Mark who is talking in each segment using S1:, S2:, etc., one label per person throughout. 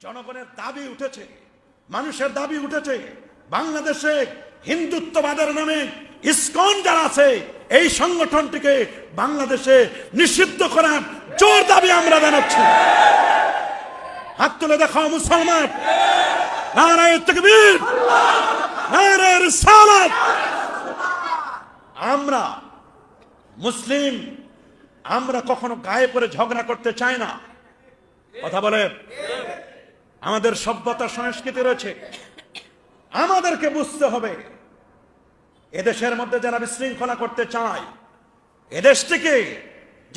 S1: জনগণের দাবি উঠেছে, মানুষের দাবি উঠেছে, বাংলাদেশে হিন্দুত্ববাদের নামে ইসকন যারা আছে এই সংগঠনটিকে বাংলাদেশে নিষিদ্ধ করার জোর দাবি আমরা জানাচ্ছি। হাত তুলে দেখাও মুসলমান, নারায়ে তাকবীর, নারায়ে রিসালাত। আমরা মুসলিম, আমরা কখনো গায়ে পড়ে ঝগড়া করতে চাই না। কথা বলে, আমাদের সভ্যতা সংস্কৃতি রয়েছে, আমাদেরকে বুঝতে হবে এদেশের মধ্যে যারা বিশৃঙ্খলা করতে চায়, এদেশটিকে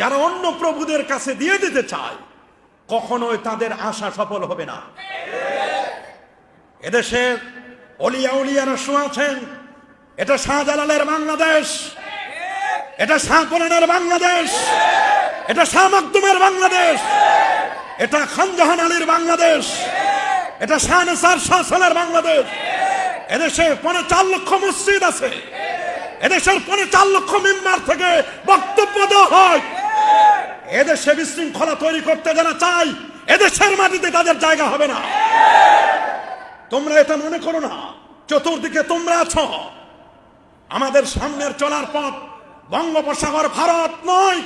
S1: যারা অন্য প্রভুদের কাছে দিয়ে দিতে চায়, কখনোই তাদের আশা সফল হবে না। এদেশের অলিয়া উলিয়ারা শুয়েছেন, এটা শাহজালালের বাংলাদেশ, এটা শাহপরানের বাংলাদেশ, এটা শাহ মাকদুমের বাংলাদেশ, এটা খান জাহান আলীর বাংলাদেশ, এটা শাহনেসার শাহসালের বাংলাদেশ। এদেশে 4 লক্ষ মসজিদ আছে, এদেশের 4 লক্ষ মিম্বার থেকে বক্তব্য দেওয়া হয়। এদেশে বিশৃঙ্খলা তৈরি করতে যারা চাই, এদেশের মাটিতে তাদের জায়গা হবে না। তোমরা এটা মনে করো না চতুর্দিকে তোমরা আছো, আমাদের সামনের চলার পথ বঙ্গোপসাগর ভারত নয়,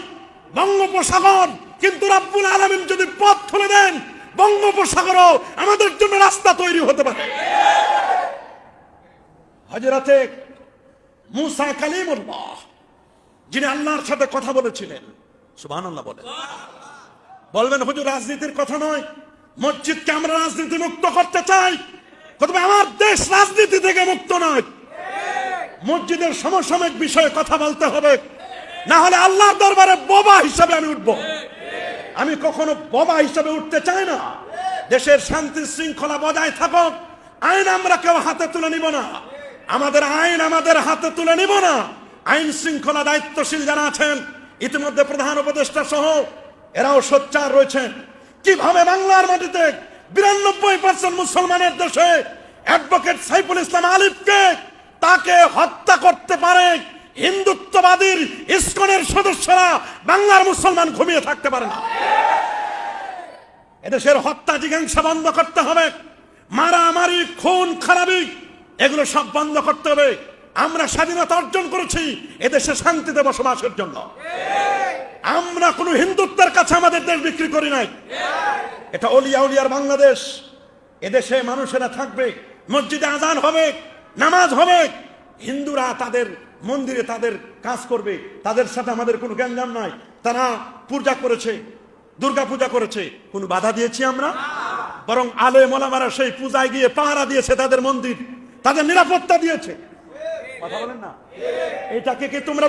S1: বঙ্গোপসাগর। কিন্তু রব্বুল আলামিন যদি পথ খুলে দেন, বঙ্গোপসাগরও আমাদের জন্য রাস্তা তৈরি হতে পারে। হযরতে মুসা কালিমুল্লাহ, যিনি আল্লাহর সাথে কথা বলেছিলেন, সুবহানাল্লাহ বলেন, বলবেন হুজুর রাজনীতির কথা নয়, মসজিদকে আমরা রাজনীতি মুক্ত করতে চাই। তবে আমার দেশ রাজনীতি থেকে মুক্ত নয়। মসজিদের সমসাময়িক বিষয়ে কথা বলতে হবে, না হলে আল্লাহর দরবারে বোবা হিসাবে আমি উঠবো। আমি কখনো বোবা হিসাবে উঠতে চাই না। দেশের শান্তি শৃঙ্খলা বজায় থাকুক, আইন আমরা কেউ হাতে তুলে নিব না, আমাদের আইন আমাদের হাতে তুলে নিব না। আইন শৃঙ্খলা দায়িত্বশীল যারা আছেন, ইতিমধ্যে প্রধান উপদেষ্টা সহ এরাও সোচ্চার রয়েছেন। কিভাবে বাংলার মাটিতে 92% মুসলমানের দেশে অ্যাডভোকেট সাইফুল ইসলাম আলিফকে তাকে হত্যা করতে পারে হিন্দুত্ববাদীর ইসকনের সদস্যরা, বাংলার মুসলমান ঘুমিয়ে থাকতে পারে না। এদেশের হত্যা জিজ্ঞাসা বন্ধ করতে হবে, মারামারি খুন খারাপি এগুলো সব বন্ধ করতে হবে। আমরা স্বাধীনতা অর্জন করেছি এদেশে শান্তিতে বসবাসের জন্য। আমরা কোনো হিন্দুত্বের কাছে আমাদের দেশ বিক্রি করি নাই। এটা অলিয়া উলিয়ার বাংলাদেশ। এদেশে মানুষেরা থাকবে, মসজিদে আজান হবে, নামাজ হবে, হিন্দুরা তাদের মন্দিরে তাদের কাজ করবে, তাদের সাথে আমাদের কোনো গ্যাঞ্জাম নাই। তারা পূজা করেছে, দুর্গা পূজা করেছে, কোনো বাধা দিয়েছি আমরা? বরং আলেম ওলামারা সেই পূজায় গিয়ে পাহারা দিয়েছে, তাদের মন্দির, তাদের নিরাপত্তা দিয়েছে। কথা বলেন না, এটাকে কি তোমরা